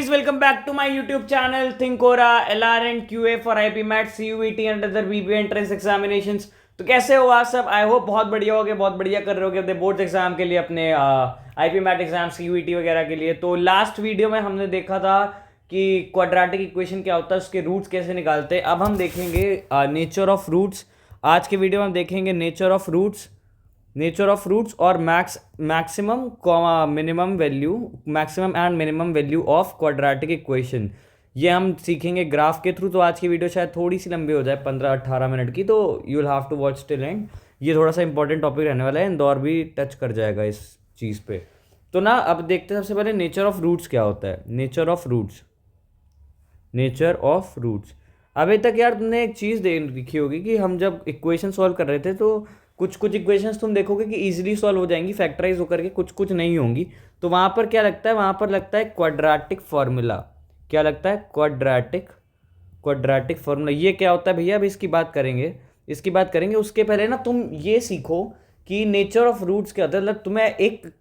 guys, welcome back to my YouTube channel Thinkora LR and QA for IP MAT CUET and other BBA entrance examinations। तो कैसे हो आप सब? I hope बहुत बढ़िया होगे, बहुत बढ़िया कर रहे होगे अपने बोर्ड एग्जाम के लिए, अपने IP मैट एग्जाम CUET वगैरह के लिए। तो लास्ट वीडियो में हमने देखा था कि क्वाड्रेटिक इक्वेशन क्या होता है, उसके रूट्स कैसे निकालते हैं। अब हम देखेंगे नेचर ऑफ रूट्स। आज के वीडियो में हम देखेंगे नेचर ऑफ रूट्स और maximum and minimum value of quadratic equation. ये हम सीखेंगे ग्राफ के थ्रू। तो आज की वीडियो शायद थोड़ी सी लंबी हो जाए, 15-18 मिनट की, तो you will have to watch till end. ये थोड़ा सा इंपॉर्टेंट टॉपिक रहने वाला है, इंदौर भी टच कर जाएगा इस चीज़ पे। तो ना अब देखते हैं सबसे पहले नेचर ऑफ रूट्स क्या होता है। Nature of roots. अभी तक यार तुमने एक चीज़ देखी होगी कि हम जब इक्वेशन सॉल्व कर रहे थे तो कुछ इक्वेशंस तुम देखोगे कि इजीली सॉल्व हो जाएंगी फैक्टराइज होकर के, कुछ नहीं होंगी। तो वहाँ पर क्या लगता है, वहाँ पर लगता है क्वाड्रेटिक फार्मूला। क्या लगता है? Quadratic formula. ये क्या होता है भैया? अभी इसकी बात करेंगे। उसके पहले ना तुम ये सीखो कि नेचर ऑफ रूट्स क्या होता है। मतलब तुम्हें एक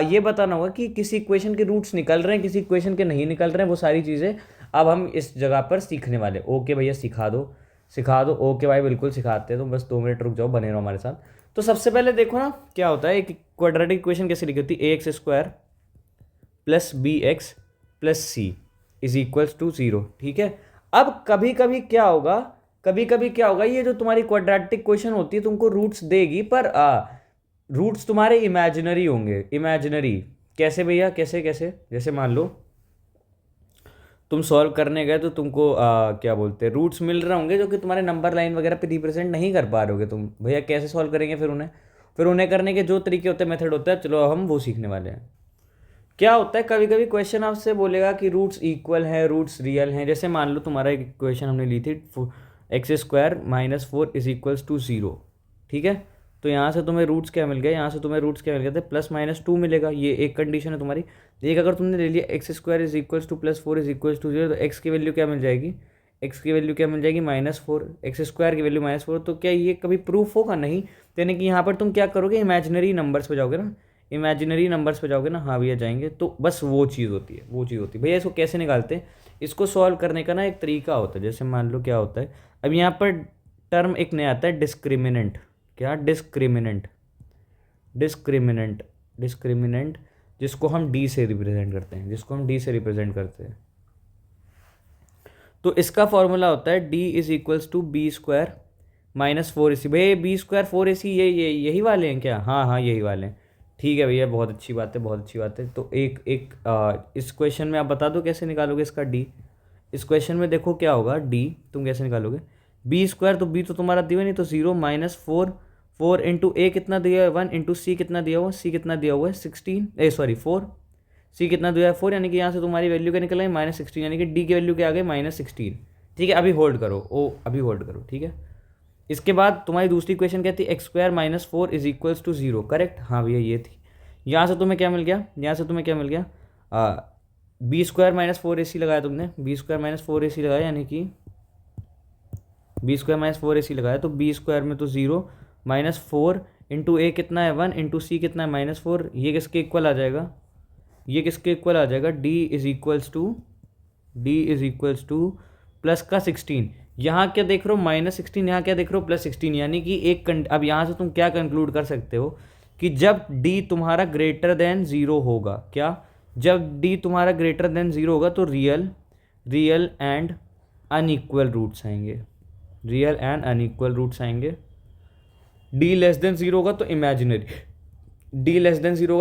ये बताना होगा कि किसी इक्वेशन के रूट्स निकल रहे हैं, किसी इक्वेशन के नहीं निकल रहे हैं। वो सारी चीज़ें अब हम इस जगह पर सीखने वाले। ओके भैया, सिखा दो। ओके भाई, बिल्कुल सिखाते हैं। तुम बस 2 मिनट रुक जाओ, बने रहो हमारे साथ। तो सबसे पहले देखो ना क्या होता है। एक क्वाड्रेटिक इक्वेशन कैसे लिखी होती है? ax² plus bx plus c is equals to 0। ठीक है। अब कभी कभी क्या होगा, ये जो तुम्हारी क्वाड्रेटिक इक्वेशन होती है तुमको रूट्स देगी, पर रूट्स तुम्हारे इमेजिनरी होंगे। इमेजिनरी कैसे भैया? कैसे? जैसे मान लो तुम सॉल्व करने गए तो तुमको क्या बोलते हैं, रूट्स मिल रहे होंगे जो कि तुम्हारे नंबर लाइन वगैरह पे रिप्रेजेंट नहीं कर पा रहे होगे तुम। भैया कैसे सॉल्व करेंगे फिर उन्हें करने के जो तरीके होते हैं, मेथड होता है, चलो हम वो सीखने वाले हैं। क्या होता है, कभी कभी क्वेश्चन आपसे बोलेगा कि रूट्स इक्वल हैं, रूट्स रियल हैं। जैसे मान लो तुम्हारा एक इक्वेशन हमने ली थी, x² - 4 इज इक्वल्स टू 0। ठीक है। तो यहाँ से तुम्हें रूट्स क्या मिल गए? थे +-2 मिलेगा। ये एक कंडीशन है तुम्हारी। एक अगर तुमने ले लिया x² is equals to +4 is equals to 0, तो x की वैल्यू क्या मिल जाएगी? -4। x² की वैल्यू -4। तो क्या ये कभी प्रूफ होगा? नहीं। तो यानी कि यहाँ पर तुम क्या करोगे, इमेजिनरी नंबर्स पे जाओगे ना। हाँ भैया जाएंगे। तो बस वो चीज़ होती है भैया। इसको कैसे निकालते हैं? इसको सॉल्व करने का ना एक तरीका होता है। जैसे मान लो क्या होता है, अब यहाँ पर टर्म एक नया आता है, डिस्क्रिमिनेंट। क्या? डिस्क्रिमिनेंट, जिसको हम डी से रिप्रेजेंट करते हैं। तो इसका फॉर्मूला होता है d is equals to b² - 4ac। भैया b² 4ac यही वाले हैं क्या? हाँ यही वाले हैं। ठीक है भैया, बहुत अच्छी बात है। तो इस क्वेश्चन में आप बता दो कैसे निकालोगे इसका d। इस क्वेश्चन में देखो क्या होगा, d तुम कैसे निकालोगे? b², तो b तो तुम्हारा दिया नहीं, तो 0 - 4 इंटू a कितना दिया है? 1 इंटू c कितना दिया हुआ है? 4। c कितना दिया है? 4। यानी कि यहाँ से तुम्हारी वैल्यू क्या निकल आई? -16। यानी कि d की वैल्यू क्या आ गई? -16। ठीक है। अभी होल्ड करो। ठीक है। इसके बाद तुम्हारी दूसरी क्वेश्चन क्या थी? x² - 4 is equals to 0। Correct. हाँ भैया ये थी। यहाँ से तुम्हें क्या मिल गया? b² - 4ac लगाया तुमने। b² - 4ac लगाया, यानी कि b² - 4ac लगाया। तो b² में तो 0 -4 इंटू a कितना है? 1 इंटू c कितना है? -4। ये किसके इक्वल आ जाएगा? d is equals two plus का 16। यहाँ क्या देख रहे हो? -16। यहाँ क्या देख रहे हो? +16। यानी कि अब यहाँ से तुम क्या कंक्लूड कर सकते हो कि जब d तुम्हारा ग्रेटर देन 0 होगा, क्या? जब d तुम्हारा ग्रेटर देन 0 होगा तो रियल एंड अनइक्वल रूट्स आएंगे। d लेस देन 0 होगा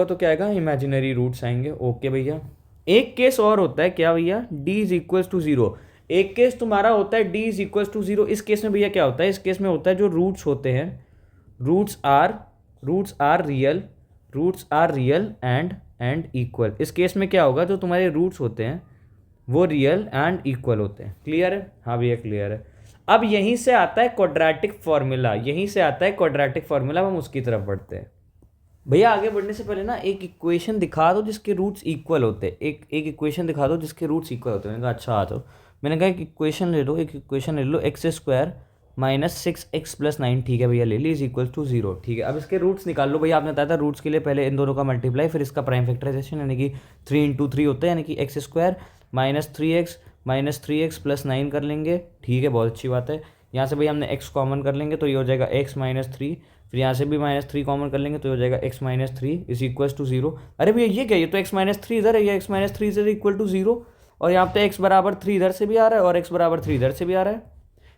तो क्या आएगा? इमेजिनरी रूट्स आएंगे। ओके भैया। एक केस और होता है, क्या भैया? d is equals to 0। एक केस तुम्हारा होता है d इज इक्वल्स टू 0। इस केस में भैया क्या होता है? इस केस में होता है जो रूट्स होते हैं, roots are real and equal. इस केस में क्या होगा? जो तुम्हारे रूट्स होते हैं वो रियल एंड इक्वल होते हैं। क्लियर है? हाँ भैया क्लियर है। अब यहीं से आता है क्वाड्रेटिक फार्मूला। हम उसकी तरफ बढ़ते हैं। भैया आगे बढ़ने से पहले ना एक इक्वेशन दिखा दो जिसके रूट्स इक्वल होते हैं। एक इक्वेशन दिखा दो जिसके रूट्स इक्वल होते हैं। मैंने कहा अच्छा आ जाओ। मैंने कहा एक इक्वेशन ले लो x² - 6x + 9। ठीक है भैया, ले ली, इज इक्वल टू 0। ठीक है। अब इसके रूट्स निकाल लो भैया। आपने बताया था रूट्स के लिए पहले इन दोनों का मल्टीप्लाई, फिर इसका प्राइम फैक्टराइजेशन, यानी कि 3 × 3 होता है, यानी कि x² -3x प्लस 9 कर लेंगे, ठीक है, बहुत अच्छी बात है। यहाँ से भाई हमने x कॉमन कर लेंगे तो ये हो जाएगा x-3, फिर यहाँ से भी -3 कॉमन कर लेंगे तो ये हो जाएगा x-3 इज इक्वल टू 0। अरे भैया ये क्या, ये तो x-3 इधर है, ये x-3 इज इक्वल टू 0, और यहाँ पे x बराबर 3 इधर से भी आ रहा है और x बराबर 3 इधर से भी आ रहा है,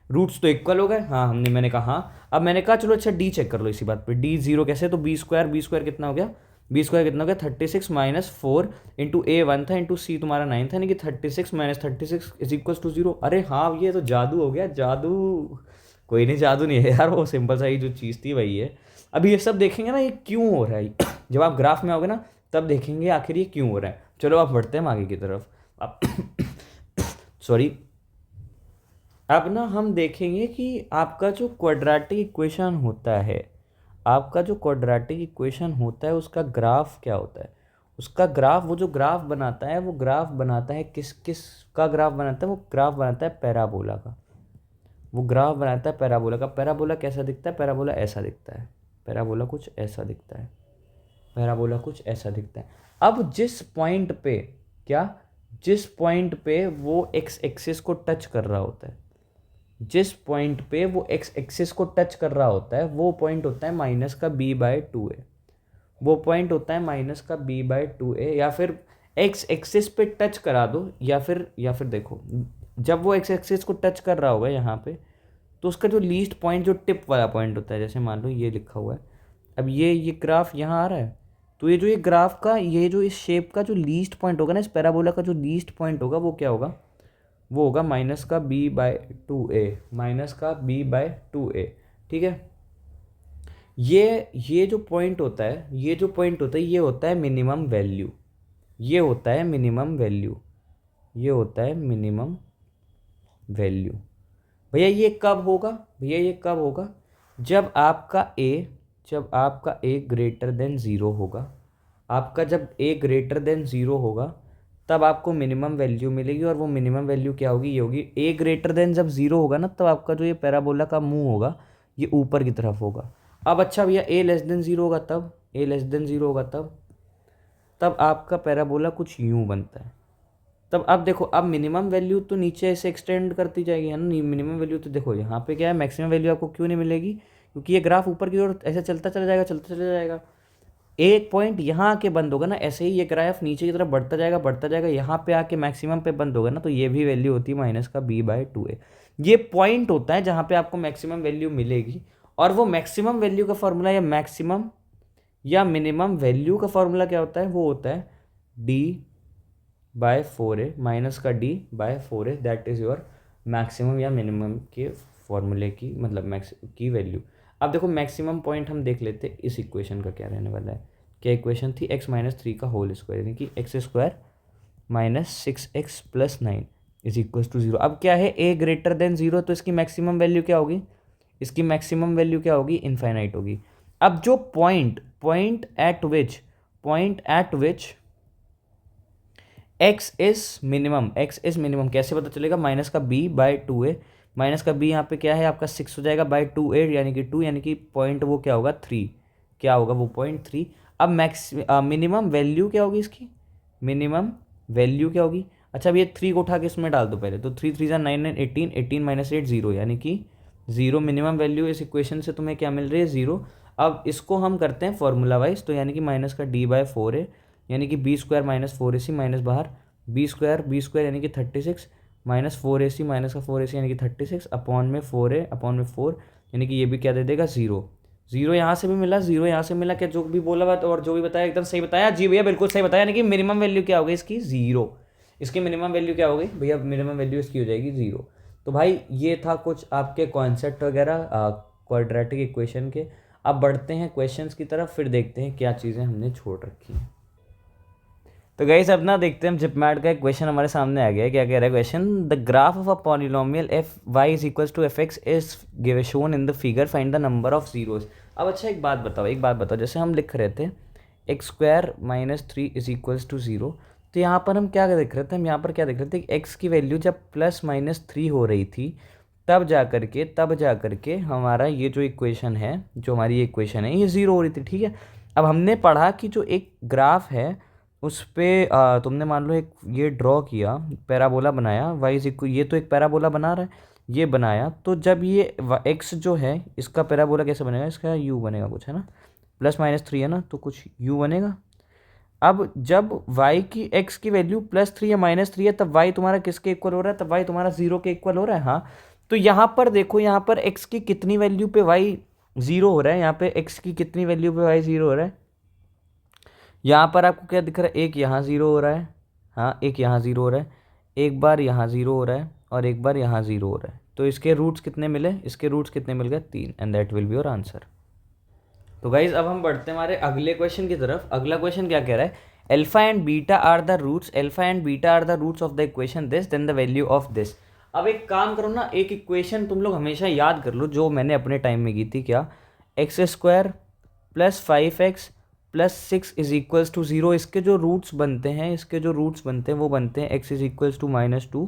रूट्स तो इक्वल हो गए। हाँ मैंने कहा हाँ। अब मैंने कहा चलो अच्छा डी चेक कर लो इसी बात पे, डी 0 कैसे, तो बी स्क्वायर कितना हो गया, बी स्क्वायर कितना हो गया 36 -4 इंटू ए 1 था इंटू सी तुम्हारा 9 था, यानी कि 36 - 36 इज इक्वल टू 0। अरे हाँ ये तो जादू हो गया, जादू। कोई नहीं, जादू नहीं है यार, वो सिंपल सा ही जो चीज़ थी वही है। अभी ये सब देखेंगे ना ये क्यों हो रहा है, जब आप ग्राफ में आओगे ना तब देखेंगे आखिर ये क्यों हो रहा है। चलो आप बढ़ते हैं आगे की तरफ। अब सॉरी, अब ना हम देखेंगे कि आपका जो क्वाड्रेटिक इक्वेशन होता है, आपका जो क्वाड्रेटिक इक्वेशन होता है उसका ग्राफ क्या होता है। उसका ग्राफ, वो जो ग्राफ बनाता है वो ग्राफ बनाता है किस किस का ग्राफ बनाता है, वो ग्राफ बनाता है पैराबोला का। वो ग्राफ बनाता है पैराबोला का। पैराबोला कैसा दिखता है, पैराबोला ऐसा दिखता है, पैराबोला कुछ ऐसा दिखता है, पैराबोला कुछ ऐसा दिखता है। अब जिस पॉइंट पे क्या, जिस पॉइंट पे वो एक्स एक्सिस को टच कर रहा होता है, जिस पॉइंट पे वो एक्स एक्सिस को टच कर रहा होता है वो पॉइंट होता है माइनस का b/2a, वो पॉइंट होता है माइनस का b/2a, या फिर एक्स एक्सिस पे टच करा दो, या फिर देखो जब वो एक्स एक्सिस को टच कर रहा होगा यहाँ पे, तो उसका जो लीस्ट पॉइंट, जो टिप वाला पॉइंट होता है, जैसे मान लो ये लिखा हुआ है, अब ये ग्राफ यहाँ आ रहा है, तो ये जो ये ग्राफ का, ये जो इस शेप का जो लीस्ट पॉइंट होगा ना, इस पैराबोला का जो लीस्ट पॉइंट होगा वो क्या होगा, वो होगा माइनस का b/2a, माइनस का b/2a, ठीक है। ये जो पॉइंट होता है, ये जो पॉइंट होता है, ये होता है मिनिमम वैल्यू, ये होता है मिनिमम वैल्यू, ये होता है मिनिमम वैल्यू। भैया ये कब होगा, भैया ये कब होगा, जब आपका a ग्रेटर देन 0 होगा। आपका जब a ग्रेटर देन 0 होगा तब आपको मिनिमम वैल्यू मिलेगी, और वो मिनिमम वैल्यू क्या होगी, ये होगी a ग्रेटर देन जब 0 होगा ना, तब आपका जो ये पैराबोला का मुंह होगा ये ऊपर की तरफ होगा। अब अच्छा भैया a लेस देन 0 होगा तब, a लेस देन 0 होगा तब आपका पैराबोला कुछ यूँ बनता है। तब अब देखो, अब मिनिमम वैल्यू तो नीचे से एक्सटेंड करती जाएगी है ना, मिनिमम वैल्यू तो देखो यहाँ पे क्या है, मैक्सिमम वैल्यू आपको क्यों नहीं मिलेगी, क्योंकि ये ग्राफ ऊपर की ओर ऐसे चलता चला जाएगा, चलता चला जाएगा, एक पॉइंट यहाँ आके बंद होगा ना, ऐसे ही ये ग्राफ नीचे की तरफ बढ़ता जाएगा बढ़ता जाएगा, यहाँ पे आके मैक्सिमम पे बंद होगा ना, तो ये भी वैल्यू होती है माइनस का b/2a। ये पॉइंट होता है जहाँ पे आपको मैक्सिमम वैल्यू मिलेगी, और वो मैक्सिमम वैल्यू का फॉर्मूला या मैक्सिमम या मिनिमम वैल्यू का फॉर्मूला क्या होता है, वो होता है d/4a, माइनस का d/4a, that is your maximum या मिनिमम के फॉर्मूले की, मतलब मैक्स की वैल्यू। अब देखो मैक्सिमम पॉइंट हम देख लेते हैं, इस इक्वेशन का क्या रहने वाला है। क्या इक्वेशन थी, x-3 का होल स्क्वायर, यानी कि x² - 6x + 9 is equal to 0। अब क्या है, a ग्रेटर देन 0, तो इसकी मैक्सिमम वैल्यू क्या होगी, इसकी मैक्सिमम वैल्यू क्या होगी, इनफाइनाइट होगी। अब जो point eight which x is minimum कैसे पता चलेगा, माइनस का b/2a, माइनस का b यहाँ पे क्या है आपका 6 हो जाएगा /2a, यानी कि 2, यानी कि पॉइंट वो क्या होगा 3, क्या होगा वो पॉइंट 3। अब मिनिमम वैल्यू क्या होगी इसकी, मिनिमम वैल्यू क्या होगी, अच्छा अब ये 3 को उठा के इसमें डाल दो पहले, तो 3 3 9 9 18, 18 - 8 0, यानी कि 0 मिनिमम वैल्यू इस इक्वेशन से तुम्हें क्या मिल रही है, 0। अब इसको हम करते हैं फॉर्मूला वाइज, तो यानी कि माइनस का d/4a, यानी कि b² - 4ac माइनस बाहर b² यानी कि 36 - 4ac माइनस का 4ac यानी कि 36 अपॉन में 4a अपॉन में 4, यानी कि ये भी क्या दे देगा 0। 0 यहाँ से भी मिला, 0 यहाँ से मिला, क्या जो भी बोला बात और जो भी बताया एकदम सही बताया जी भैया, बिल्कुल सही बताया, यानी कि मिनिमम वैल्यू क्या होगी इसकी 0, इसकी मिनिमम वैल्यू क्या होगी भैया, मिनिमम वैल्यू इसकी हो जाएगी 0। तो भाई ये था कुछ आपके कॉन्सेप्ट वगैरह क्वाड्रेटिक इक्वेशन के। अब बढ़ते हैं क्वेश्चंस की तरफ, फिर देखते हैं क्या चीज़ें हमने छोड़ रखी हैं। तो गाइस अब ना देखते हैं, हम जिपमैट का एक क्वेश्चन हमारे सामने आ गया है। क्या कह रहा है question, the graph of a polynomial f(y) = fx is given shown in the figure, find the number of zeros. अब अच्छा एक बात बताओ, जैसे हम लिख रहे थे x² - 3 इज इक्वल्स टू 0, तो यहाँ पर हम क्या देख रहे थे, हम यहाँ पर क्या देख रहे थे कि x की वैल्यू जब +-3 हो रही थी तब जा करके हमारा ये जो इक्वेशन है, जो हमारी ये इक्वेशन है, ये 0 हो रही थी, ठीक है। अब हमने पढ़ा कि जो एक ग्राफ है उस पे तुमने मान लो एक ये ड्रॉ किया, पैराबोला बनाया, वाई इज इक्वल, ये तो एक पैराबोला बना रहा है, ये बनाया, तो जब ये एक्स जो है इसका पैराबोला कैसे बनेगा, इसका यू बनेगा कुछ, है ना, +-3 है ना, तो कुछ यू बनेगा। अब जब y की x की वैल्यू +3 या -3 है, तब y तुम्हारा किसके इक्वल हो रहा है, तब y तुम्हारा 0 के इक्वल हो रहा है। हाँ, तो यहाँ पर देखो, यहाँ पर x की कितनी वैल्यू पे y 0 हो रहा है, यहाँ पे x की कितनी वैल्यू पे y 0 हो रहा है, यहाँ पर आपको क्या दिख रहा है, एक यहाँ 0 हो रहा है, हाँ एक यहाँ 0 हो रहा है, एक बार यहाँ 0 हो रहा है, और एक बार यहाँ 0 हो रहा है। तो इसके रूट्स कितने मिले, इसके रूट्स कितने मिल गए, 3, and that will be your answer. तो गाइज अब हम बढ़ते हैं हमारे अगले क्वेश्चन की तरफ। अगला क्वेश्चन क्या कह रहा है, alpha and beta are the roots, alpha and beta are the roots of the equation this, then the value of this. अब एक काम करो ना, एक इक्वेशन तुम लोग हमेशा याद कर लो जो मैंने अपने टाइम में की थी, क्या, x² + 5x + 6 is equals to 0। इसके जो रूट्स बनते हैं, इसके जो रूट्स बनते हैं वो बनते हैं x इज इक्वल्स टू -2,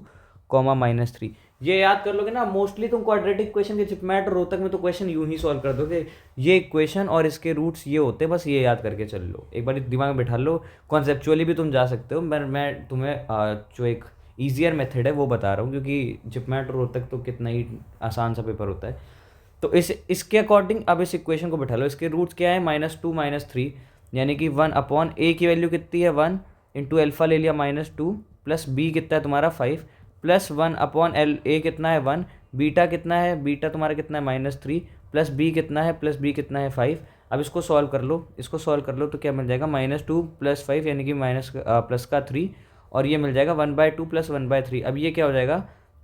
-3। ये याद कर लोगे ना, मोस्टली तुम क्वाड्रेटिक इक्वेशन के जिपमैट और रोहतक में तो क्वेश्चन यूं ही सॉल्व कर दोगे, ये इक्वेशन और इसके रूट्स ये होते हैं, बस ये याद करके चल लो, एक बार दिमाग में बिठा लो। कॉन्सेप्चुअली भी तुम जा सकते हो, मैं तुम्हें जो एक ईजियर मेथड है वो बता रहा हूँ, क्योंकि जिपमैट और रोहतक तो कितना ही आसान सा पेपर होता है। तो इसके अकॉर्डिंग अब इस इक्वेशन को बिठा लो। इसके रूट्स क्या है, -2 -3, यानी कि 1/a की वैल्यू कितनी है 1, इंटू अल्फा ले लिया -2, प्लस b कितना है तुम्हारा 5, प्लस 1/a कितना है 1, बीटा कितना है, बीटा तुम्हारा कितना है -3, प्लस b कितना है, प्लस b कितना है 5। अब इसको सॉल्व कर लो, इसको सॉल्व कर लो तो क्या मिल जाएगा, -2 + 5 यानी कि प्लस का 3, और ये मिल जाएगा 1/2 + 1/3। अब ये क्या हो जाएगा,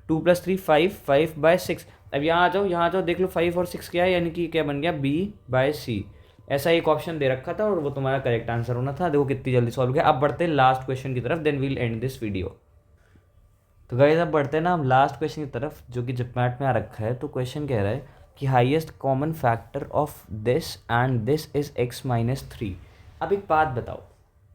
2 + 3 5, 5/6। अब यहाँ आ जाओ, यहाँ आ जाओ, देख लो 5 और 6 क्या है, यानी कि क्या बन गया, B/C। ऐसा एक ऑप्शन दे रखा था और वो तुम्हारा करेक्ट आंसर होना था। देखो कितनी जल्दी सॉल्व किया। अब बढ़ते हैं लास्ट क्वेश्चन की तरफ, then we'll end this video. तो गाइस अब बढ़ते हैं ना हम लास्ट क्वेश्चन की तरफ, जो कि जिपमैट में आ रखा है। तो क्वेश्चन कह रहा है कि highest common factor of this and this is x-3। अब एक बात बताओ,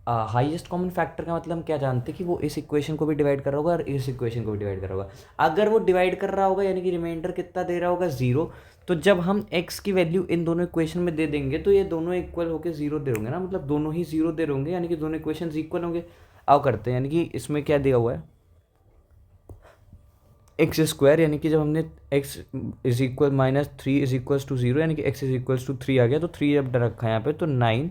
हाईएस्ट कॉमन फैक्टर का मतलब हम क्या जानते हैं कि वो इस इक्वेशन को भी डिवाइड कर रहा होगा और इस इक्वेशन को भी डिवाइड कर रहा होगा। अगर वो डिवाइड कर रहा होगा यानी कि रिमाइंडर कितना दे रहा होगा, 0। तो जब हम x की वैल्यू इन दोनों इक्वेशन में दे देंगे तो ये दोनों इक्वल होकर 0 दे होंगे ना, मतलब दोनों ही 0 दे होंगे, यानी कि दोनों इक्वेशन इक्वल होंगे। आओ करते हैं, यानी कि इसमें क्या दिया हुआ है, x², यानी कि जब हमने x is equal -3 is equals to 0, यानी कि x इज इक्वल्स टू 3 आ गया, तो 3 जब रखा है यहाँ पे तो 9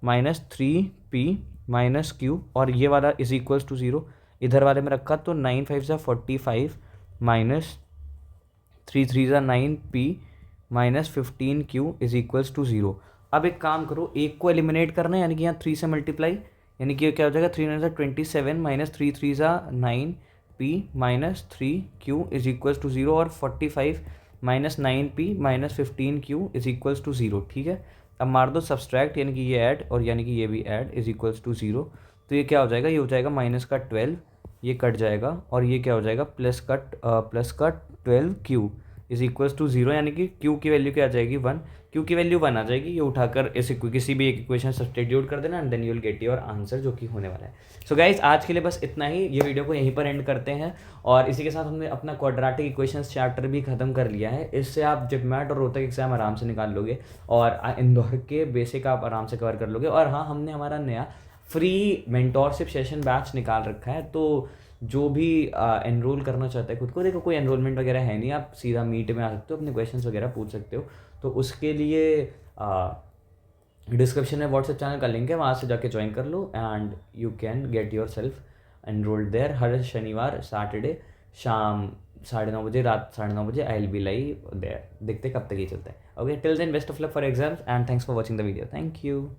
-3p -q, और ये वाला इज इक्वल्स टू 0 इधर वाले में रखा, तो 9 5 ज़ा 45 -3 3 ज़ा 9p -15q is equals to 0। अब एक काम करो, एक को एलिमिनेट करना है, यानी कि यहाँ 3 से मल्टीप्लाई, यानी कि क्या हो जाएगा, 3 9 27 -3 3 ज़ा 9p -3q is equals to 0, और 45 -9p -15q is equals to 0। ठीक है, अब मार दो सब्सट्रैक्ट, यानी कि ये ऐड और यानी कि ये भी ऐड, इज इक्वल्स टू 0। तो ये क्या हो जाएगा, ये हो जाएगा -12, ये कट जाएगा, और ये क्या हो जाएगा, प्लस का 12q इज इक्वल्स टू 0, यानी कि q की वैल्यू क्या आ जाएगी 1, q की वैल्यू 1 आ जाएगी। ये उठाकर इस किसी भी एक इक्वेशन सब्स्टिट्यूट कर देना, and then you will get your answer, जो कि होने वाला है। सो गाइस आज के लिए बस इतना ही, ये वीडियो को यहीं पर एंड करते हैं। और इसी के साथ हमने अपना क्वाड्रेटिक इक्वेशंस चैप्टर भी खत्म कर लिया है। इससे आप जिपमैट और रोहतक एग्जाम आराम से निकाल लोगे, और इंदौर के बेसिक आप आराम से कवर कर लोगे। और हाँ, हमने हमारा नया फ्री मेंटोरशिप सेशन बैच निकाल रखा है, तो जो भी एनरोल करना चाहता है खुद को, देखो कोई एनरोलमेंट वगैरह है नहीं, आप सीधा मीट में आ सकते हो, अपने क्वेश्चंस वगैरह पूछ सकते हो। तो उसके लिए डिस्क्रिप्शन में व्हाट्सएप चैनल का लिंक है, वहाँ से जाके ज्वाइन कर लो, and you can get yourself enrolled there. हर शनिवार सैटरडे शाम 9:30 बजे, रात 9:30 बजे I will be live there. देखते कब तक ये चलता है। Okay, till then best of luck for exams, and thanks for watching the video. Thank you.